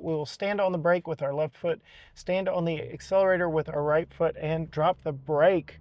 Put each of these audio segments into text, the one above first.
we will stand on the brake with our left foot, stand on the accelerator with our right foot, and drop the brake.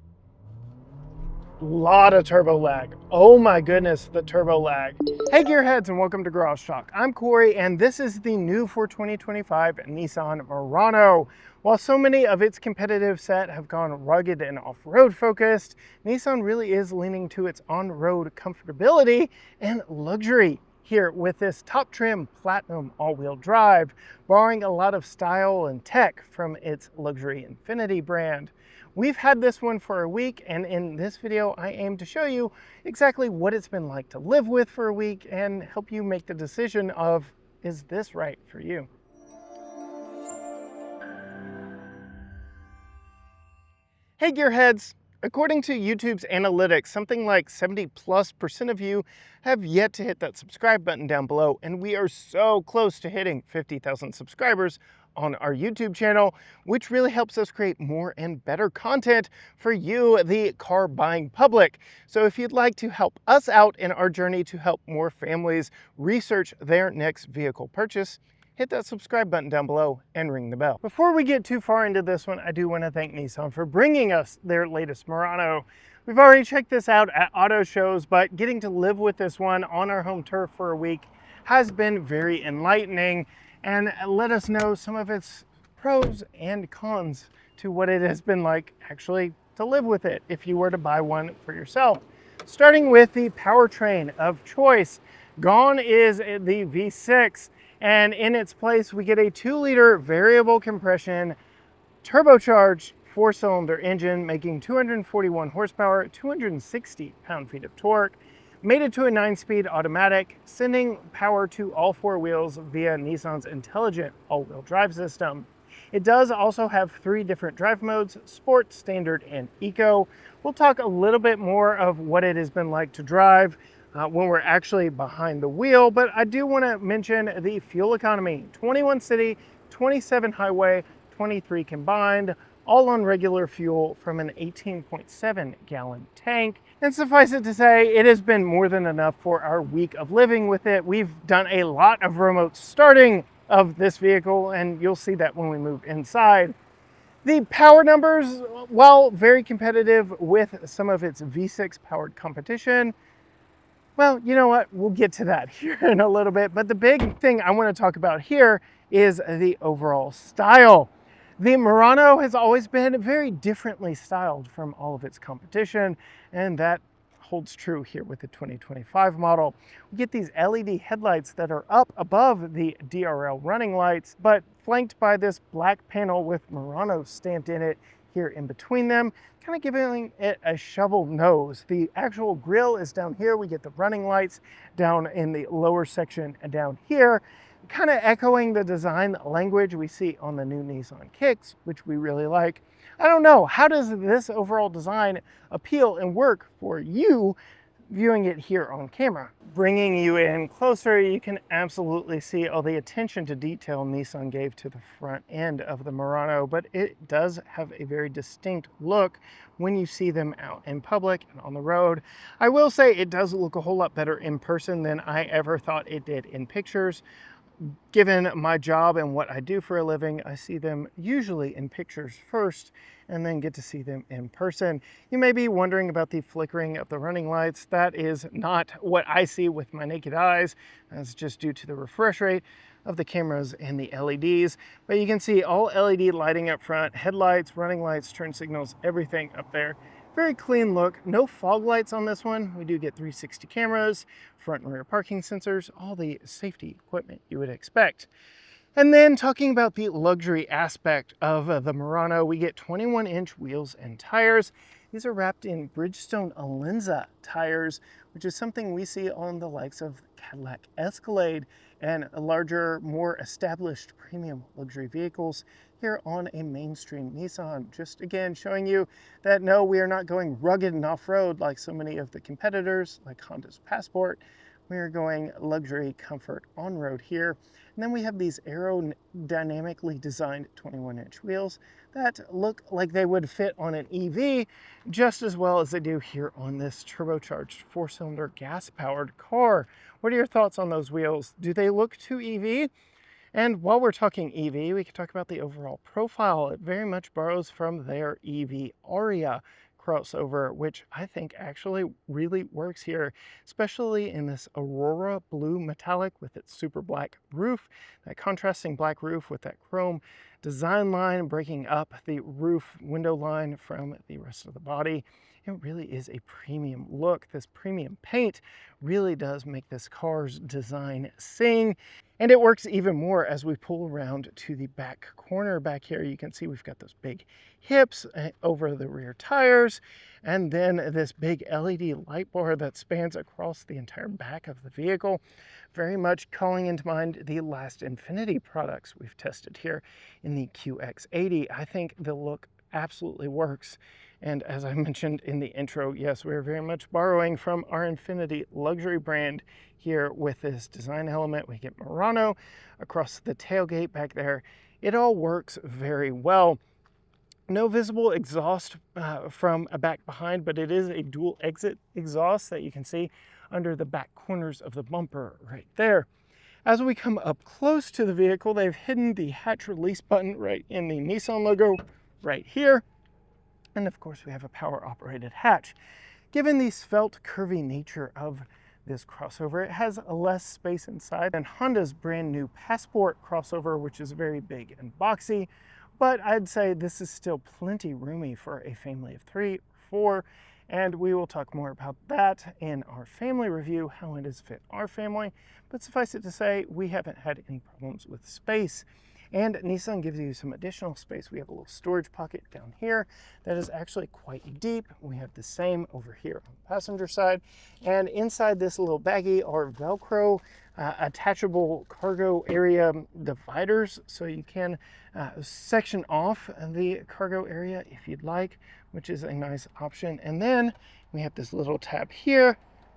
Lot of turbo lag. Oh my goodness, the turbo lag. Hey gearheads, and welcome to Garage Talk. I'm Corey, and this is the new for 2025 Nissan Murano. While so many of its competitive set have gone rugged and off-road focused, Nissan really is leaning to its on-road comfortability and luxury here with this top trim platinum all-wheel drive, borrowing a lot of style and tech from its luxury INFINITI brand. We've had this one for a week, and in this video I aim to show you exactly what it's been like to live with for a week and help you make the decision of, is this right for you? Hey gearheads! According to YouTube's analytics, something like 70+% of you have yet to hit that subscribe button down below, and we are so close to hitting 50,000 subscribers on our YouTube channel, which really helps us create more and better content for you, the car buying public. So if you'd like to help us out in our journey to help more families research their next vehicle purchase, hit that subscribe button down below and ring the bell. Before we get too far into this one, I do want to thank Nissan for bringing us their latest Murano. We've already checked this out at auto shows, but getting to live with this one on our home turf for a week has been very enlightening and let us know some of its pros and cons to what it has been like actually to live with it if you were to buy one for yourself. Starting with the powertrain of choice, gone is the V6, and in its place we get a 2-liter variable compression turbocharged 4-cylinder engine making 241 horsepower, 260 pound-feet of torque, mated to a 9-speed automatic, sending power to all 4 wheels via Nissan's intelligent all-wheel drive system. It does also have 3 different drive modes: Sport, Standard, and Eco. We'll talk a little bit more of what it has been like to drive when we're actually behind the wheel, but I do want to mention the fuel economy. 21 city, 27 highway, 23 combined, all on regular fuel from an 18.7 gallon tank. And suffice it to say, it has been more than enough for our week of living with it. We've done a lot of remote starting of this vehicle, and you'll see that when we move inside. The power numbers, while very competitive with some of its V6 powered competition, well, you know what? We'll get to that here in a little bit. But the big thing I want to talk about here is the overall style. The Murano has always been very differently styled from all of its competition, and that holds true here with the 2025 model. We get these LED headlights that are up above the DRL running lights, but flanked by this black panel with Murano stamped in it here in between them, kind of giving it a shovel nose. The actual grille is down here. We get the running lights down in the lower section down here, kind of echoing the design language we see on the new Nissan Kicks, which we really like. I don't know, how does this overall design appeal and work for you viewing it here on camera? Bringing you in closer, you can absolutely see all the attention to detail Nissan gave to the front end of the Murano, but it does have a very distinct look when you see them out in public and on the road. I will say it does look a whole lot better in person than I ever thought it did in pictures. Given my job and what I do for a living, I see them usually in pictures first and then get to see them in person. You may be wondering about the flickering of the running lights. That is not what I see with my naked eyes. That's just due to the refresh rate of the cameras and the LEDs. But you can see all LED lighting up front, headlights, running lights, turn signals, everything up there. Very clean look. No fog lights on this one. We do get 360 cameras, front and rear parking sensors, all the safety equipment you would expect. And then talking about the luxury aspect of the Murano, we get 21-inch wheels and tires. These are wrapped in Bridgestone Alenza tires, which is something we see on the likes of Cadillac Escalade and larger, more established premium luxury vehicles here on a mainstream Nissan. Just again showing you that no, we are not going rugged and off-road like so many of the competitors like Honda's Passport. We are going luxury comfort on-road here. And then we have these aerodynamically designed 21-inch wheels that look like they would fit on an EV just as well as they do here on this turbocharged 4-cylinder gas-powered car. What are your thoughts on those wheels? Do they look too EV? And while we're talking EV, we can talk about the overall profile. It very much borrows from their EV Aria crossover, which I think actually really works here, especially in this Aurora blue metallic with its super black roof, that contrasting black roof with that chrome design line breaking up the roof window line from the rest of the body. It really is a premium look. This premium paint really does make this car's design sing. And it works even more as we pull around to the back corner back here. You can see we've got those big hips over the rear tires, and then this big LED light bar that spans across the entire back of the vehicle, very much calling into mind the last INFINITI products we've tested here in the QX80. I think the look absolutely works. And as I mentioned in the intro, yes, we're very much borrowing from our INFINITI luxury brand here with this design element. We get Murano across the tailgate back there. It all works very well. No visible exhaust from a back behind, but it is a dual exit exhaust that you can see under the back corners of the bumper right there. As we come up close to the vehicle, they've hidden the hatch release button right in the Nissan logo right here. And of course we have a power operated hatch. Given the svelte curvy nature of this crossover, it has less space inside than Honda's brand new Passport crossover, which is very big and boxy, but I'd say this is still plenty roomy for a family of 3 or 4, and we will talk more about that in our family review, how it has fit our family. But suffice it to say, we haven't had any problems with space. And Nissan gives you some additional space. We have a little storage pocket down here that is actually quite deep. We have the same over here on the passenger side. And inside this little baggie are Velcro attachable cargo area dividers. So you can section off the cargo area if you'd like, which is a nice option. And then we have this little tab here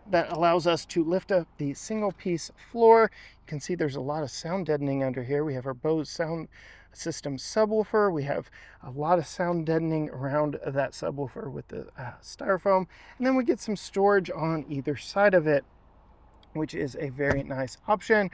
that allows us to lift up the single piece floor. You can see there's a lot of sound deadening under here. We have our Bose sound system subwoofer. We have a lot of sound deadening around that subwoofer with the styrofoam. And then we get some storage on either side of it, which is a very nice option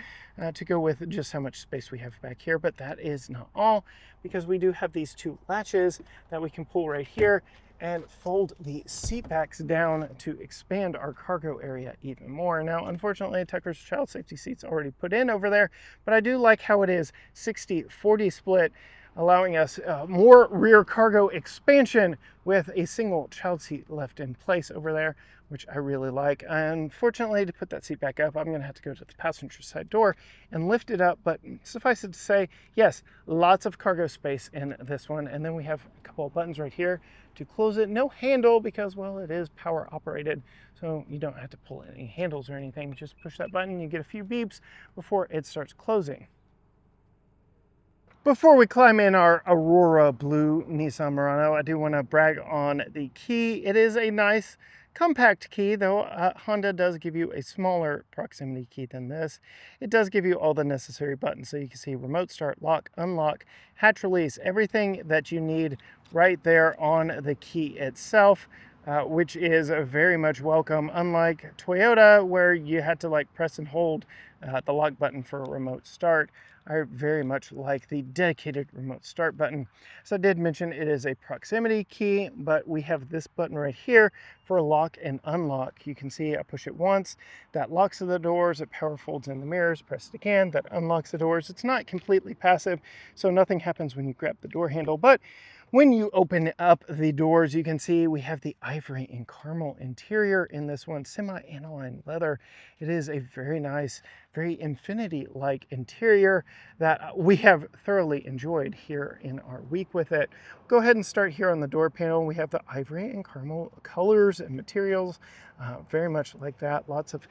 to go with just how much space we have back here. But that is not all, because we do have these 2 latches that we can pull right here and fold the seat backs down to expand our cargo area even more. Now, unfortunately, Tucker's child safety seat's already put in over there, but I do like how it is 60-40 split, allowing us more rear cargo expansion with a single child seat left in place over there, which I really like. Unfortunately, to put that seat back up, I'm gonna have to go to the passenger side door and lift it up, but suffice it to say, yes, lots of cargo space in this one. And then we have a couple of buttons right here to close it. No handle because, well, it is power operated, so you don't have to pull any handles or anything. Just push that button, you get a few beeps before it starts closing. Before we climb in our Aurora blue Nissan Murano, I do want to brag on the key. It is a nice compact key, though Honda does give you a smaller proximity key than this. It does give you all the necessary buttons, so you can see remote start, lock, unlock, hatch release, everything that you need right there on the key itself, which is very much welcome, unlike Toyota where you had to like press and hold the lock button for a remote start. I very much like the dedicated remote start button. So I did mention it is a proximity key, but we have this button right here for lock and unlock. You can see I push it once, that locks the doors, it power folds in the mirrors, press it again, that unlocks the doors. It's not completely passive, so nothing happens when you grab the door handle, but when you open up the doors, you can see we have the ivory and caramel interior in this one, semi-aniline leather. It is a very nice, very INFINITI-like interior that we have thoroughly enjoyed here in our week with it. Go ahead and start here on the door panel. We have the ivory and caramel colors and materials, very much like that. Lots of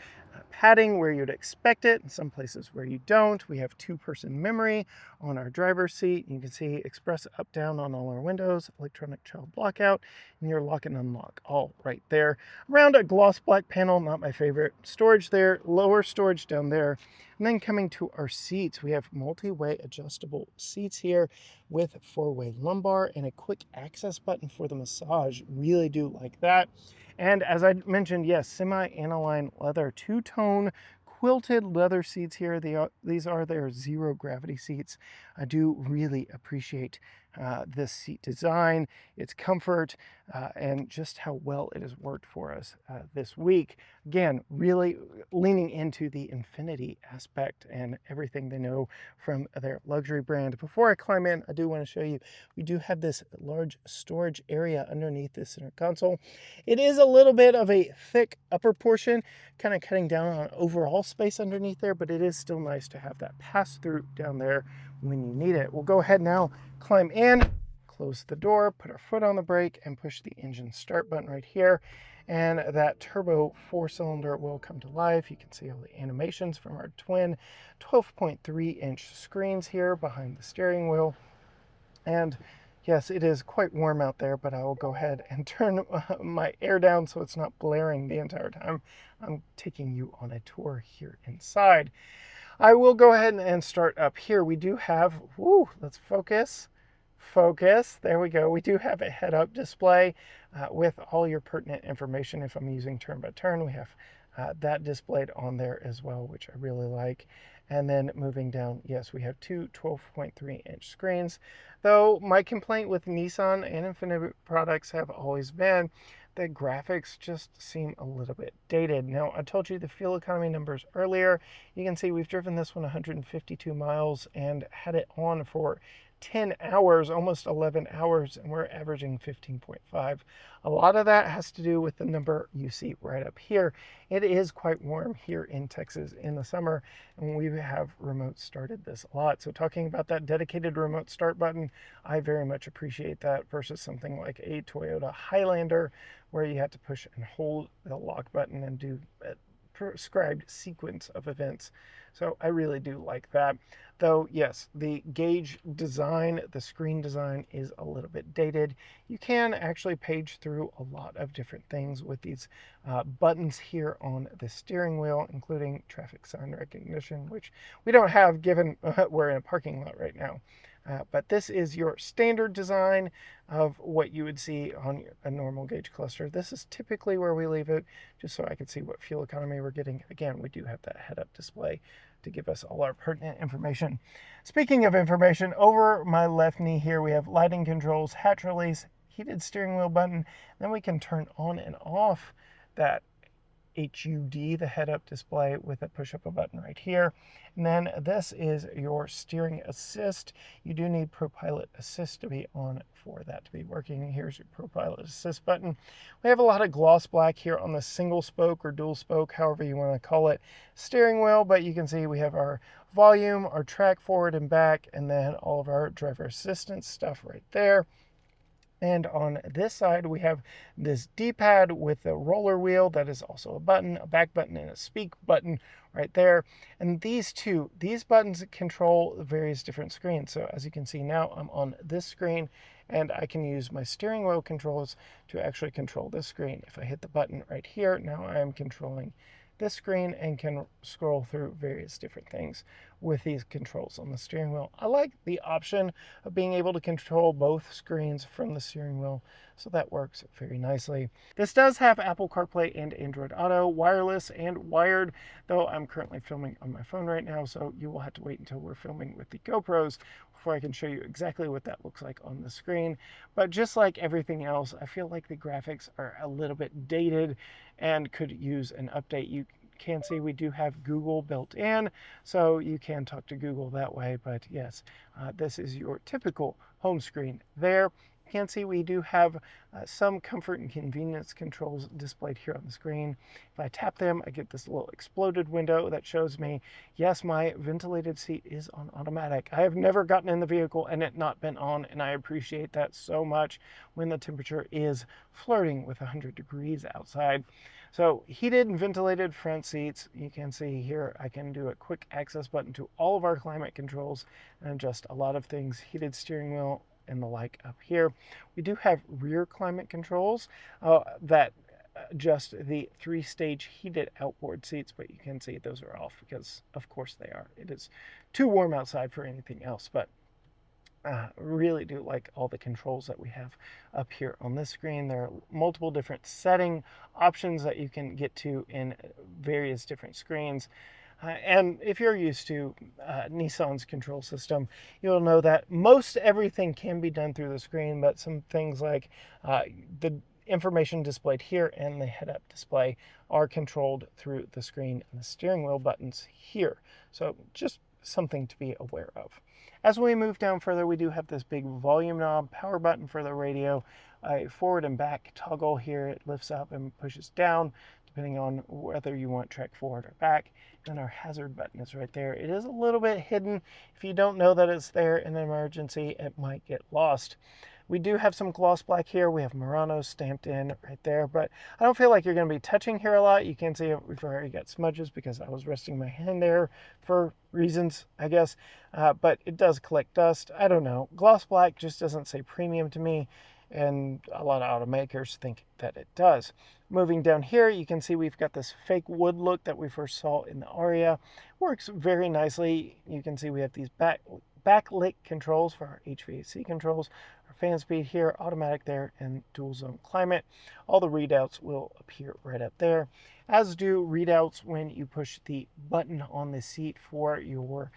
padding where you'd expect it, in some places where you don't. We have 2-person memory on our driver's seat. You can see express up down on all our windows, electronic child lockout, and your lock and unlock all right there. Around a gloss black panel, not my favorite. Storage there, lower storage down there. And then coming to our seats, we have multi-way adjustable seats here with 4-way lumbar and a quick access button for the massage. Really do like that. And as I mentioned, yes, semi-aniline leather, 2-tone quilted leather seats here. These are their zero gravity seats. I do really appreciate this seat design, its comfort, and just how well it has worked for us this week. Again, really leaning into the INFINITI aspect and everything they know from their luxury brand. Before I climb in, I do want to show you, we do have this large storage area underneath the center console. It is a little bit of a thick upper portion, kind of cutting down on overall space underneath there, but it is still nice to have that pass through down there when you need it. We'll go ahead now, climb in, close the door, put our foot on the brake, and push the engine start button right here. And that turbo 4-cylinder will come to life. You can see all the animations from our twin 12.3-inch screens here behind the steering wheel. And yes, it is quite warm out there, but I will go ahead and turn my air down so it's not blaring the entire time I'm taking you on a tour here inside. I will go ahead and start up here. We do have, let's focus. There we go. We do have a head-up display with all your pertinent information. If I'm using turn by turn, we have that displayed on there as well, which I really like. And then moving down, yes, we have two 12.3-inch screens. Though my complaint with Nissan and INFINITI products have always been the graphics just seem a little bit dated. Now, I told you the fuel economy numbers earlier. You can see we've driven this one 152 miles and had it on for 10 hours, almost 11 hours, and we're averaging 15.5. A lot of that has to do with the number you see right up here. It is quite warm here in Texas in the summer, and we have remote started this a lot. So talking about that dedicated remote start button, I very much appreciate that versus something like a Toyota Highlander where you had to push and hold the lock button and do a prescribed sequence of events. So I really do like that. Though, yes, the gauge design, the screen design is a little bit dated. You can actually page through a lot of different things with these buttons here on the steering wheel, including traffic sign recognition, which we don't have given we're in a parking lot right now. But this is your standard design of what you would see on a normal gauge cluster. This is typically where we leave it, just so I can see what fuel economy we're getting. Again, we do have that head-up display to give us all our pertinent information. Speaking of information, over my left knee here, we have lighting controls, hatch release, heated steering wheel button. Then we can turn on and off that HUD, the head-up display, with a push of a button right here. And then this is your steering assist. You do need ProPilot Assist to be on for that to be working. Here's your ProPilot Assist button. We have a lot of gloss black here on the single spoke or dual spoke, however you want to call it, steering wheel, but you can see we have our volume, our track forward and back, and then all of our driver assistance stuff right there. And on this side, we have this D-pad with a roller wheel that is also a button, a back button, and a speak button right there. And these buttons control various different screens. So as you can see now, I'm on this screen, and I can use my steering wheel controls to actually control this screen. If I hit the button right here, now I am controlling this screen and can scroll through various different things with these controls on the steering wheel. I like the option of being able to control both screens from the steering wheel, so that works very nicely. This does have Apple CarPlay and Android Auto, wireless and wired, though I'm currently filming on my phone right now, so you will have to wait until we're filming with the GoPros before I can show you exactly what that looks like on the screen. But just like everything else, I feel like the graphics are a little bit dated and could use an update. You can see we do have Google built in, so you can talk to Google that way. But yes, this is your typical home screen there. You can see we do have some comfort and convenience controls displayed here on the screen. If I tap them, I get this little exploded window that shows me, yes, my ventilated seat is on automatic. I have never gotten in the vehicle and it not been on, and I appreciate that so much when the temperature is flirting with 100 degrees outside. So heated and ventilated front seats. You can see here I can do a quick access button to all of our climate controls and adjust a lot of things. Heated steering wheel and the like up here. We do have rear climate controls that adjust the 3-stage heated outboard seats, but you can see those are off because of course they are. It is too warm outside for anything else, but really do like all the controls that we have up here on this screen. There are multiple different setting options that you can get to in various different screens. And if you're used to Nissan's control system, you'll know that most everything can be done through the screen, but some things like the information displayed here and the head-up display are controlled through the screen and the steering wheel buttons here. So just something to be aware of. As we move down further, we do have this big volume knob, power button for the radio, a forward and back toggle here. It lifts up and pushes down depending on whether you want track forward or back. And our hazard button is right there. It is a little bit hidden. If you don't know that it's there in an emergency, it might get lost. We do have some gloss black here. We have Murano stamped in right there, but I don't feel like you're going to be touching here a lot. You can see we've already got smudges because I was resting my hand there for reasons, I guess, but it does collect dust. I don't know. Gloss black just doesn't say premium to me, and a lot of automakers think that it does. Moving down here, you can see we've got this fake wood look that we first saw in the Aria. Works very nicely. You can see we have these backlit controls for our HVAC controls, our fan speed here, automatic there, and dual zone climate. All the readouts will appear right up there, as do readouts when you push the button on the seat for your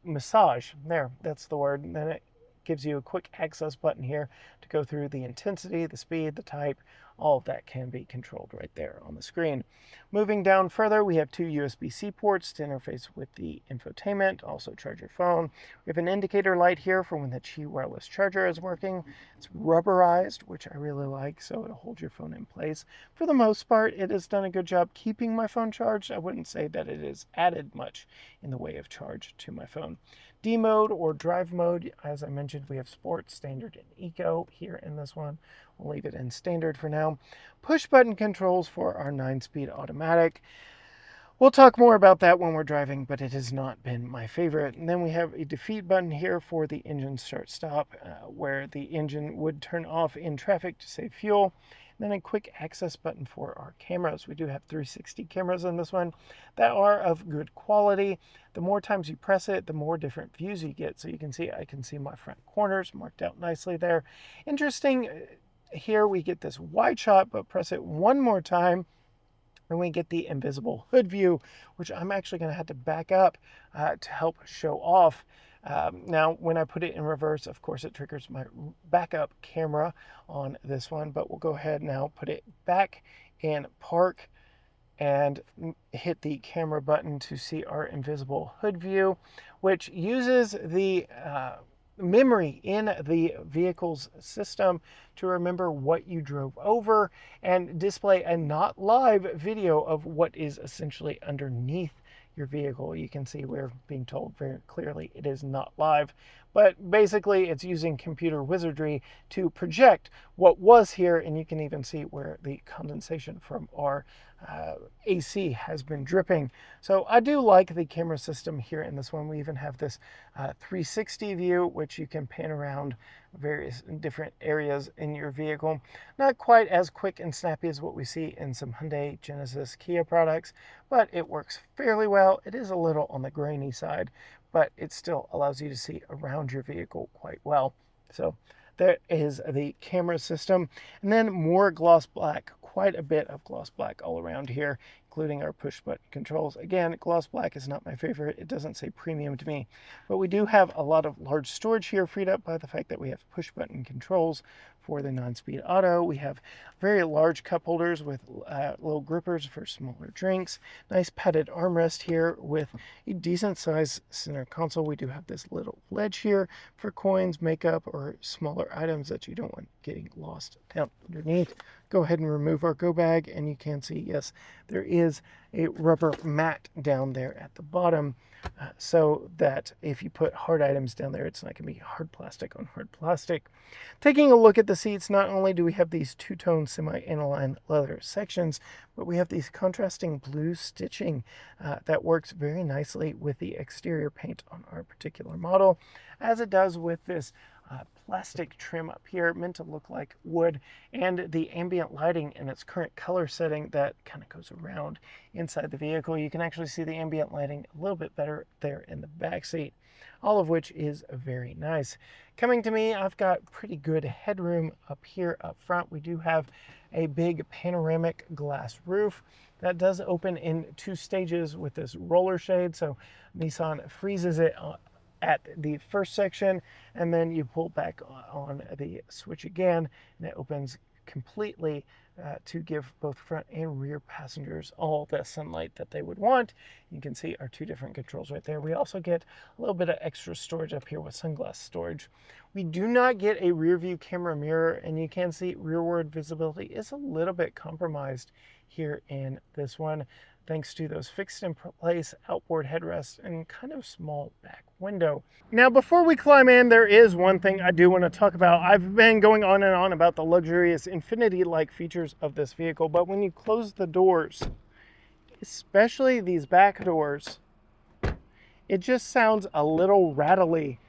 massage. There, that's the word. And then it gives you a quick access button here to go through the intensity, the speed, the type. All of that can be controlled right there on the screen. Moving down further, we have two USB-C ports to interface with the infotainment, also charge your phone. We have an indicator light here for when the Qi wireless charger is working. It's rubberized, which I really like, so it'll hold your phone in place. For the most part, it has done a good job keeping my phone charged. I wouldn't say that it has added much in the way of charge to my phone. D mode or drive mode, as I mentioned, we have Sport, Standard, and Eco here in this one. We'll leave it in Standard for now. Push button controls for our 9-speed automatic. We'll talk more about that when we're driving, but it has not been my favorite. And then we have a defeat button here for the engine start stop, where the engine would turn off in traffic to save fuel. And then a quick access button for our cameras. We do have 360 cameras in this one that are of good quality. The more times you press it, the more different views you get. So you can see, I can see my front corners marked out nicely there. Interesting, here we get this wide shot, but press it one more time and we get the invisible hood view, which I'm actually going to have to back up to help show off. Now, when I put it in reverse, of course, it triggers my backup camera on this one, but we'll go ahead now, put it back in park and hit the camera button to see our invisible hood view, which uses the memory in the vehicle's system to remember what you drove over and display a not live video of what is essentially underneath your vehicle. You can see we're being told very clearly it is not live, but basically it's using computer wizardry to project what was here, and you can even see where the condensation from our AC has been dripping. So I do like the camera system here in this one. We even have this 360 view, which you can pan around various different areas in your vehicle. Not quite as quick and snappy as what we see in some Hyundai, Genesis, Kia products, but it works fairly well. It is a little on the grainy side, but it still allows you to see around your vehicle quite well. So there is the camera system, and then more gloss black, quite a bit of gloss black all around here, including our push button controls. Again, gloss black is not my favorite. It doesn't say premium to me, but we do have a lot of large storage here freed up by the fact that we have push button controls for the 9-speed auto. We have very large cup holders with little grippers for smaller drinks. Nice padded armrest here with a decent sized center console. We do have this little ledge here for coins, makeup, or smaller items that you don't want getting lost down underneath. Go ahead and remove our go bag, and you can see, yes, there is a rubber mat down there at the bottom, so that if you put hard items down there, it's not going to be hard plastic on hard plastic. Taking a look at the seats, not only do we have these two-tone semi-aniline leather sections, but we have these contrasting blue stitching that works very nicely with the exterior paint on our particular model, as it does with this plastic trim up here meant to look like wood, and the ambient lighting in its current color setting that kind of goes around inside the vehicle. You can actually see the ambient lighting a little bit better there in the back seat, all of which is very nice. Coming to me, I've got pretty good headroom up here up front. We do have a big panoramic glass roof that does open in 2 stages with this roller shade. So Nissan freezes it at the first section, and then you pull back on the switch again, and it opens completely to give both front and rear passengers all the sunlight that they would want. You can see our 2 different controls right there. We also get a little bit of extra storage up here with sunglass storage. We do not get a rear view camera mirror, and you can see rearward visibility is a little bit compromised here in this one, thanks to those fixed in place outboard headrests and kind of small back window. Now, before we climb in, there is one thing I do want to talk about. I've been going on and on about the luxurious Infiniti-like features of this vehicle, but when you close the doors, especially these back doors, it just sounds a little rattly.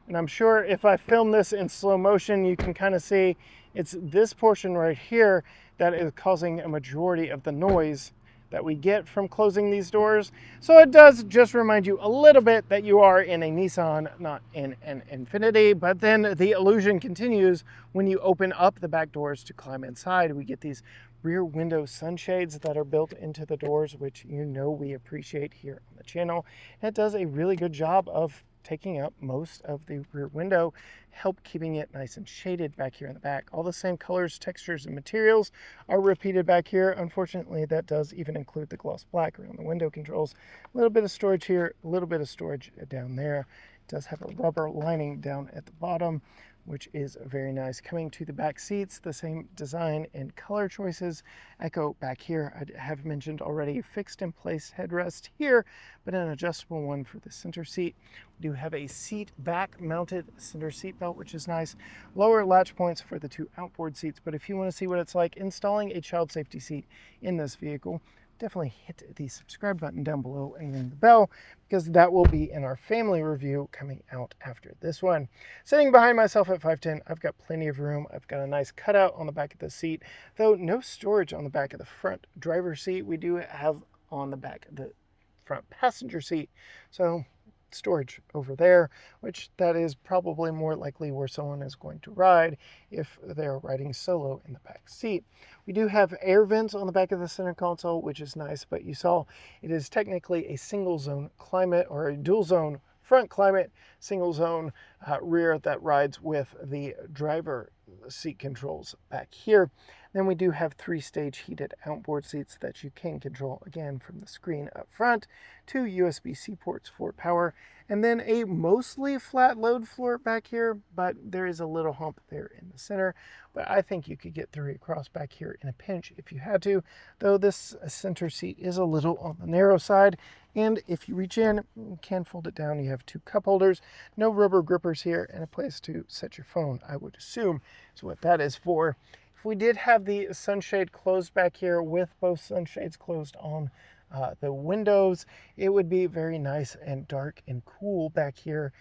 And I'm sure if I film this in slow motion, you can kind of see it's this portion right here that is causing a majority of the noise that we get from closing these doors. So it does just remind you a little bit that you are in a Nissan, not in an Infiniti, but then the illusion continues when you open up the back doors to climb inside. We get these rear window sunshades that are built into the doors, which you know we appreciate here on the channel. And it does a really good job of taking up most of the rear window, help keeping it nice and shaded back here in the back. All the same colors, textures, and materials are repeated back here. Unfortunately, that does even include the gloss black around the window controls. A little bit of storage here, a little bit of storage down there. It does have a rubber lining down at the bottom, which is very nice. Coming to the back seats, the same design and color choices echo back here. I have mentioned already fixed in place headrest here, but an adjustable one for the center seat. We do have a seat back mounted center seat belt, which is nice. Lower latch points for the 2 outboard seats, but if you want to see what it's like installing a child safety seat in this vehicle, definitely hit the subscribe button down below and ring the bell, because that will be in our family review coming out after this one. Sitting behind myself at 5'10", I've got plenty of room. I've got a nice cutout on the back of the seat, though no storage on the back of the front driver's seat. We do have on the back of the front passenger seat, so storage over there, which that is probably more likely where someone is going to ride if they're riding solo in the back seat. We do have air vents on the back of the center console, which is nice, but you saw it is technically a single zone climate, or a dual zone front climate, single zone rear that rides with the driver seat controls back here. Then we do have 3-stage heated outboard seats that you can control again from the screen up front, 2 USB-C ports for power, and then a mostly flat load floor back here, but there is a little hump there in the center. But I think you could get 3 across back here in a pinch if you had to, though this center seat is a little on the narrow side. And if you reach in, you can fold it down. You have 2 cup holders, no rubber grippers here, and a place to set your phone, I would assume is what that is for. If we did have the sunshade closed back here with both sunshades closed on the windows, it would be very nice and dark and cool back here,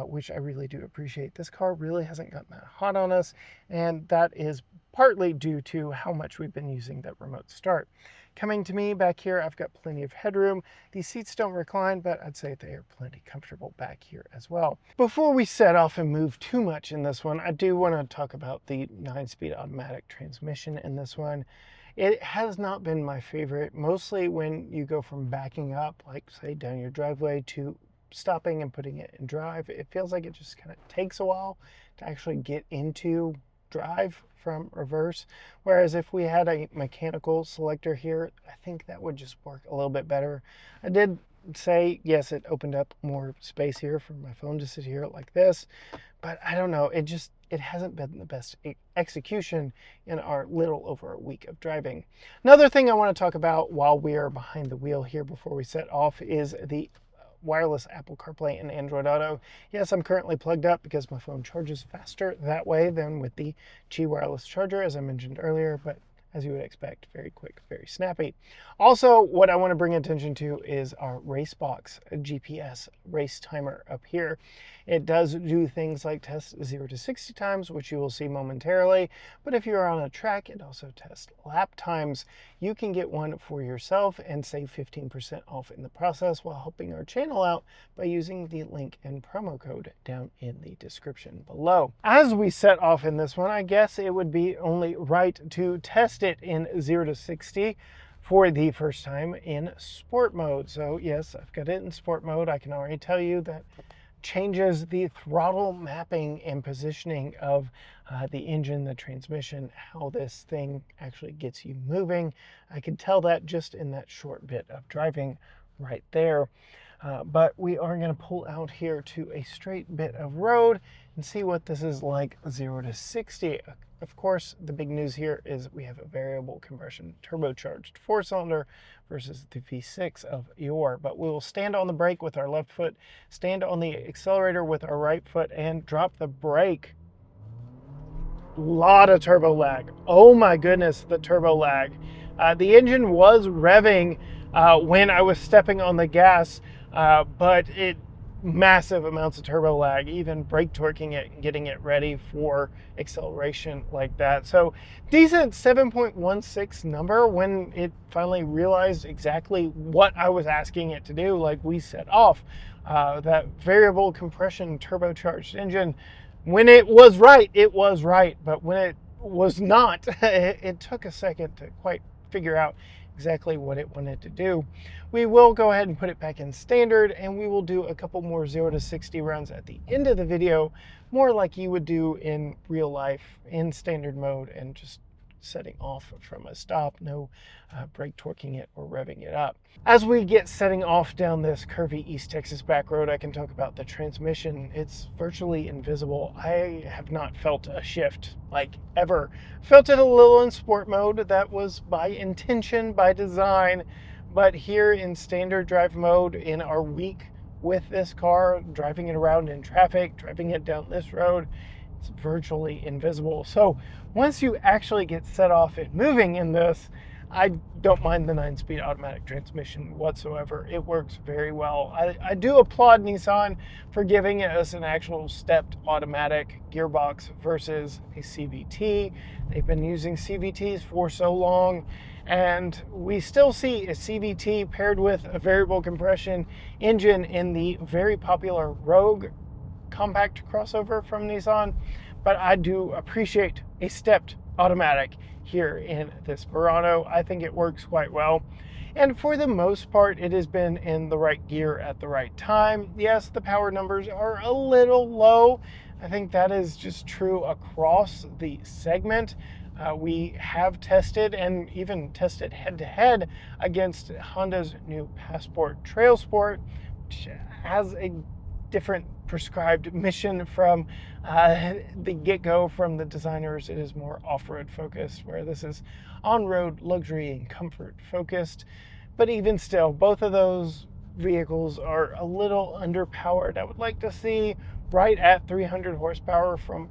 which I really do appreciate. This car really hasn't gotten that hot on us, and that is partly due to how much we've been using that remote start. Coming to me back here, I've got plenty of headroom. These seats don't recline, but I'd say they are plenty comfortable back here as well. Before we set off and move too much in this one, I do want to talk about the 9-speed automatic transmission in this one. It has not been my favorite, mostly when you go from backing up, like say down your driveway, to stopping and putting it in drive. It feels like it just kind of takes a while to actually get into drive from reverse. Whereas if we had a mechanical selector here, I think that would just work a little bit better. I did say, yes, it opened up more space here for my phone to sit here like this, but I don't know, it hasn't been the best execution in our little over a week of driving. Another thing I want to talk about while we are behind the wheel here before we set off is the wireless Apple CarPlay and Android Auto. Yes, I'm currently plugged up because my phone charges faster that way than with the Qi wireless charger, as I mentioned earlier, but as you would expect, very quick, very snappy. Also, what I want to bring attention to is our RaceBox GPS race timer up here. It does do things like test 0 to 60 times, which you will see momentarily, but if you're on a track, it also tests lap times. You can get one for yourself and save 15% off in the process while helping our channel out by using the link and promo code down in the description below. As we set off in this one, I guess it would be only right to test it in 0 to 60 for the first time in sport mode. So yes, I've got it in sport mode. I can already tell you that changes the throttle mapping and positioning of the engine, the transmission, how this thing actually gets you moving. I can tell that just in that short bit of driving right there. But we are going to pull out here to a straight bit of road and see what this is like 0 to 60. Of course, the big news here is we have a variable compression turbocharged 4-cylinder versus the V6 of yore. But we will stand on the brake with our left foot, stand on the accelerator with our right foot, and drop the brake. Lot of turbo lag. Oh my goodness, the turbo lag. The engine was revving when I was stepping on the gas, but massive amounts of turbo lag, even brake torquing it and getting it ready for acceleration like that. So decent 7.16 number when it finally realized exactly what I was asking it to do, like we set off. That variable compression turbocharged engine, when it was right, but when it was not, it took a second to quite figure out exactly what it wanted to do. We will go ahead and put it back in standard, and we will do a couple more 0 to 60 runs at the end of the video, more like you would do in real life in standard mode and just setting off from a stop, no brake torquing it or revving it up. As we get setting off down this curvy East Texas back road, I can talk about the transmission. It's virtually invisible. I have not felt a shift, like ever. Felt it a little in sport mode. That was by intention, by design. But here in standard drive mode, in our week with this car, driving it around in traffic, driving it down this road, it's virtually invisible. So once you actually get set off and moving in this, I don't mind the 9-speed automatic transmission whatsoever. It works very well. I do applaud Nissan for giving us an actual stepped automatic gearbox versus a CVT. They've been using CVTs for so long, and we still see a CVT paired with a variable compression engine in the very popular Rogue compact crossover from Nissan, but I do appreciate a stepped automatic here in this Murano. I think it works quite well, and for the most part it has been in the right gear at the right time. Yes, the power numbers are a little low. I think that is just true across the segment. We have tested and even tested head-to-head against Honda's new Passport Trail Sport, which has a different prescribed mission from the get-go from the designers. It is more off-road focused, where this is on-road luxury and comfort focused. But even still, both of those vehicles are a little underpowered. I would like to see right at 300 horsepower from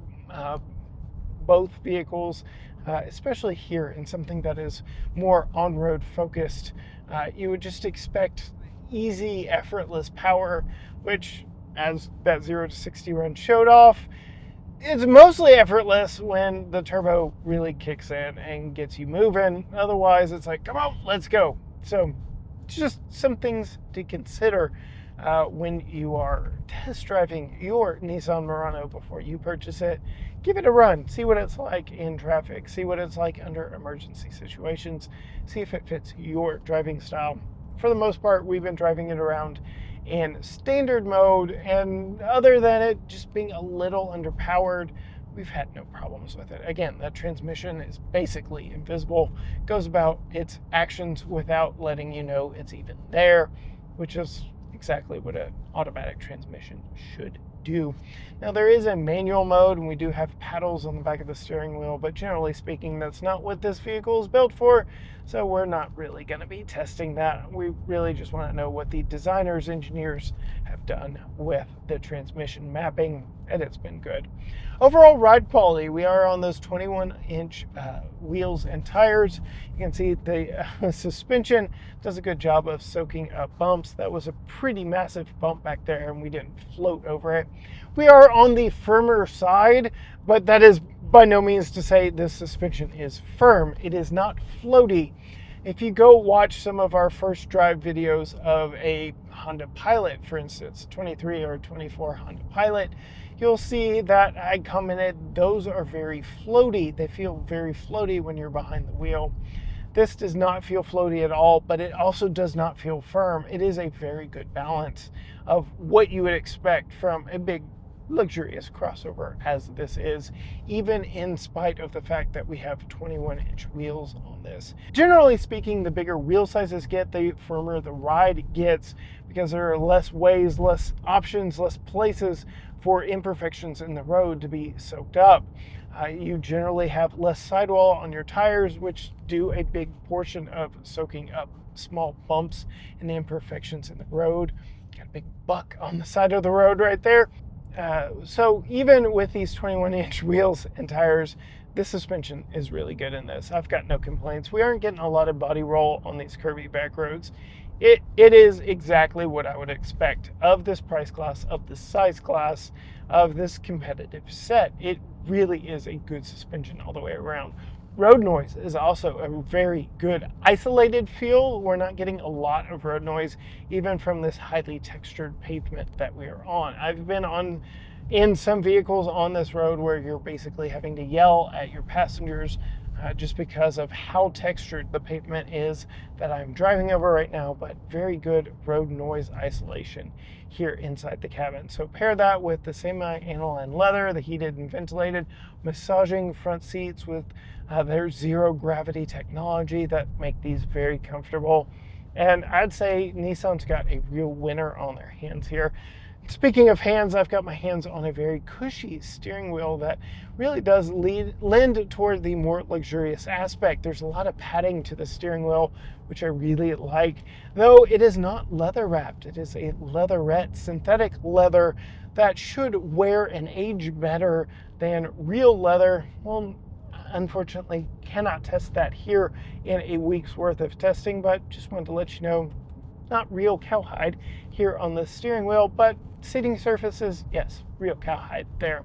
both vehicles, especially here in something that is more on-road focused. You would just expect easy, effortless power, which, as that 0 to 60 run showed off, it's mostly effortless when the turbo really kicks in and gets you moving. Otherwise, it's like, come on, let's go. So just some things to consider when you are test driving your Nissan Murano before you purchase it. Give it a run, see what it's like in traffic, see what it's like under emergency situations, see if it fits your driving style. For the most part, we've been driving it around in standard mode, and other than it just being a little underpowered, we've had no problems with it. Again, that transmission is basically invisible, goes about its actions without letting you know it's even there, which is exactly what an automatic transmission should do. Now, there is a manual mode, and we do have paddles on the back of the steering wheel, but generally speaking, that's not what this vehicle is built for, so we're not really going to be testing that. We really just want to know what the designers, engineers have done with the transmission mapping, and it's been good. Overall ride quality, we are on those 21-inch wheels and tires. You can see the suspension does a good job of soaking up bumps. That was a pretty massive bump back there, and we didn't float over it. We are on the firmer side, but that is by no means to say this suspension is firm. It is not floaty. If you go watch some of our first drive videos of a Honda Pilot, for instance, 23 or 24 Honda Pilot, you'll see that I commented those are very floaty. They feel very floaty when you're behind the wheel. This does not feel floaty at all, but it also does not feel firm. It is a very good balance of what you would expect from a big luxurious crossover as this is, even in spite of the fact that we have 21-inch wheels on this. Generally speaking, the bigger wheel sizes get, the firmer the ride gets, because there are less ways, less options, less places for imperfections in the road to be soaked up. You generally have less sidewall on your tires, which do a big portion of soaking up small bumps and imperfections in the road. Got a big buck on the side of the road right there. So even with these 21-inch wheels and tires, the suspension is really good in this. I've got no complaints. We aren't getting a lot of body roll on these curvy back roads. It is exactly what I would expect of this price class, of this size class, of this competitive set. It really is a good suspension all the way around. Road noise is also a very good isolated feel. We're not getting a lot of road noise, even from this highly textured pavement that we are on. I've been in some vehicles on this road where you're basically having to yell at your passengers just because of how textured the pavement is that I'm driving over right now, but very good road noise isolation here inside the cabin. So pair that with the semi-aniline leather, the heated and ventilated massaging front seats with their zero gravity technology that make these very comfortable. And I'd say Nissan's got a real winner on their hands here. Speaking of hands, I've got my hands on a very cushy steering wheel that really does lend toward the more luxurious aspect. There's a lot of padding to the steering wheel, which I really like, though it is not leather wrapped. It is a leatherette, synthetic leather that should wear and age better than real leather. Well, unfortunately, cannot test that here in a week's worth of testing, but just wanted to let you know, not real cowhide here on the steering wheel, but seating surfaces, yes, real cowhide there.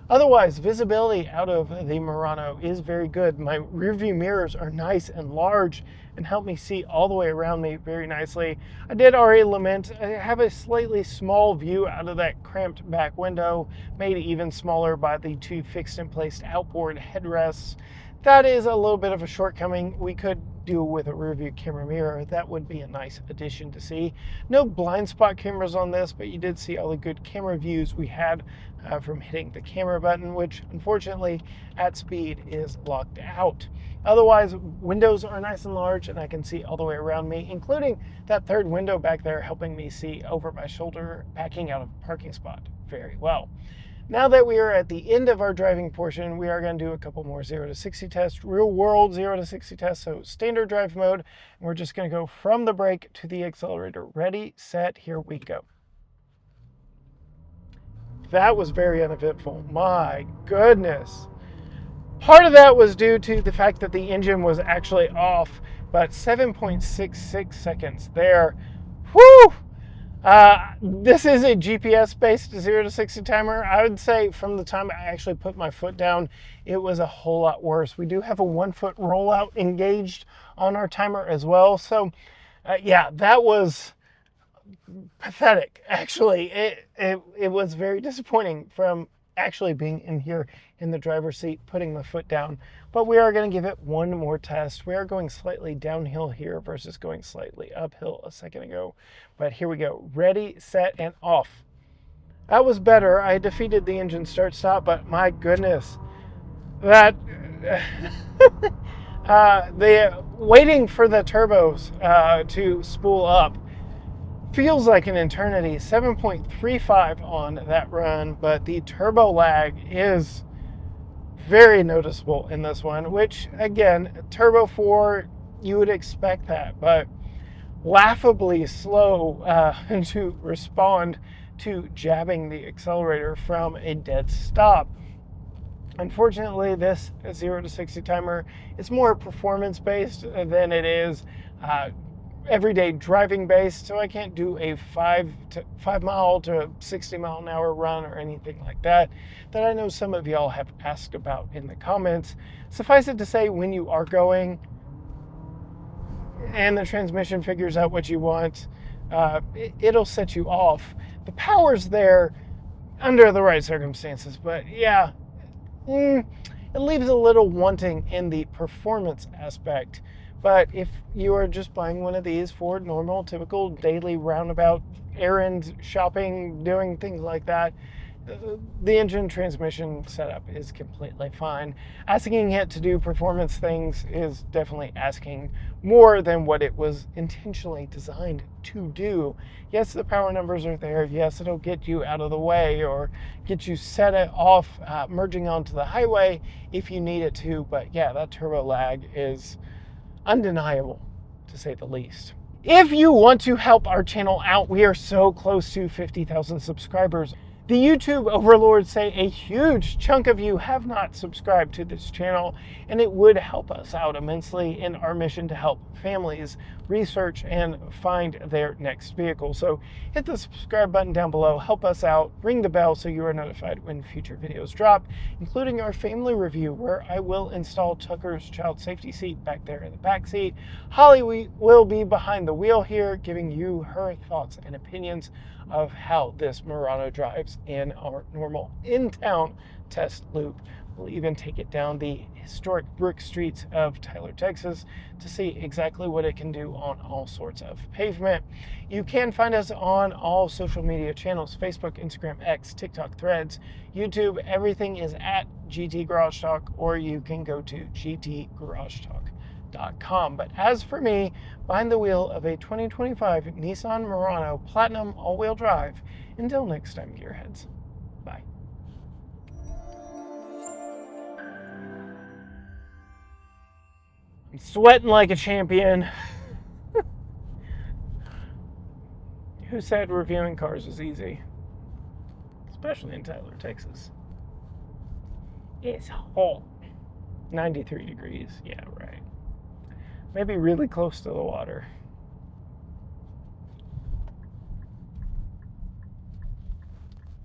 Otherwise, visibility out of the Murano is very good. My rearview mirrors are nice and large and help me see all the way around me very nicely. I did already lament, I have a slightly small view out of that cramped back window, made even smaller by the two fixed and placed outboard headrests. That is a little bit of a shortcoming. We could do with a rear view camera mirror. That would be a nice addition to see. No blind spot cameras on this, but you did see all the good camera views we had from hitting the camera button, which unfortunately at speed is locked out. Otherwise, windows are nice and large and I can see all the way around me, including that third window back there helping me see over my shoulder backing out of a parking spot very well. Now that we are at the end of our driving portion, we are going to do a couple more 0 to 60 tests, real world 0 to 60 tests, so standard drive mode. And we're just going to go from the brake to the accelerator. Ready, set, here we go. That was very uneventful. My goodness. Part of that was due to the fact that the engine was actually off, but 7.66 seconds there. Whew! This is a GPS-based 0 to 60 timer. I would say from the time I actually put my foot down, it was a whole lot worse. We do have a 1 foot rollout engaged on our timer as well. So yeah, that was pathetic, actually. It was very disappointing from actually being in here in the driver's seat, putting my foot down. But we are going to give it one more test. We are going slightly downhill here versus going slightly uphill a second ago. But here we go. Ready, set, and off. That was better. I defeated the engine start-stop, but my goodness. That... the waiting for the turbos to spool up feels like an eternity. 7.35 on that run, but the turbo lag is very noticeable in this one, which again, Turbo 4, you would expect that, but laughably slow to respond to jabbing the accelerator from a dead stop. Unfortunately, this 0 to 60 timer is more performance based than it is everyday driving based, so I can't do a 5 mile to 60 mile an hour run or anything like that I know some of y'all have asked about in the comments. Suffice it to say, when you are going and the transmission figures out what you want, it'll set you off. The power's there under the right circumstances, but yeah, it leaves a little wanting in the performance aspect. But if you are just buying one of these for normal, typical daily roundabout errand shopping, doing things like that, the engine transmission setup is completely fine. Asking it to do performance things is definitely asking more than what it was intentionally designed to do. Yes, the power numbers are there. Yes, it'll get you out of the way or get you set it off merging onto the highway if you need it to. But yeah, that turbo lag is undeniable, to say the least. If you want to help our channel out, we are so close to 50,000 subscribers. The YouTube overlords say a huge chunk of you have not subscribed to this channel, and it would help us out immensely in our mission to help families research and find their next vehicle. So hit the subscribe button down below, help us out, ring the bell so you are notified when future videos drop, including our family review where I will install Tucker's child safety seat back there in the back seat. Holly will be behind the wheel here, giving you her thoughts and opinions of how this Murano drives in our normal in-town test loop. We'll even take it down the historic brick streets of Tyler, Texas to see exactly what it can do on all sorts of pavement. You can find us on all social media channels: Facebook, Instagram, X, TikTok, Threads, YouTube. Everything is at GT Garage Talk, or you can go to GTGarageTalk.com. But as for me, behind the wheel of a 2025 Nissan Murano Platinum all-wheel drive, until next time, gearheads, bye. I'm sweating like a champion. Who said reviewing cars is easy? Especially in Tyler, Texas. It's hot. 93 degrees, yeah, right. Maybe really close to the water.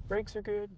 Brakes are good.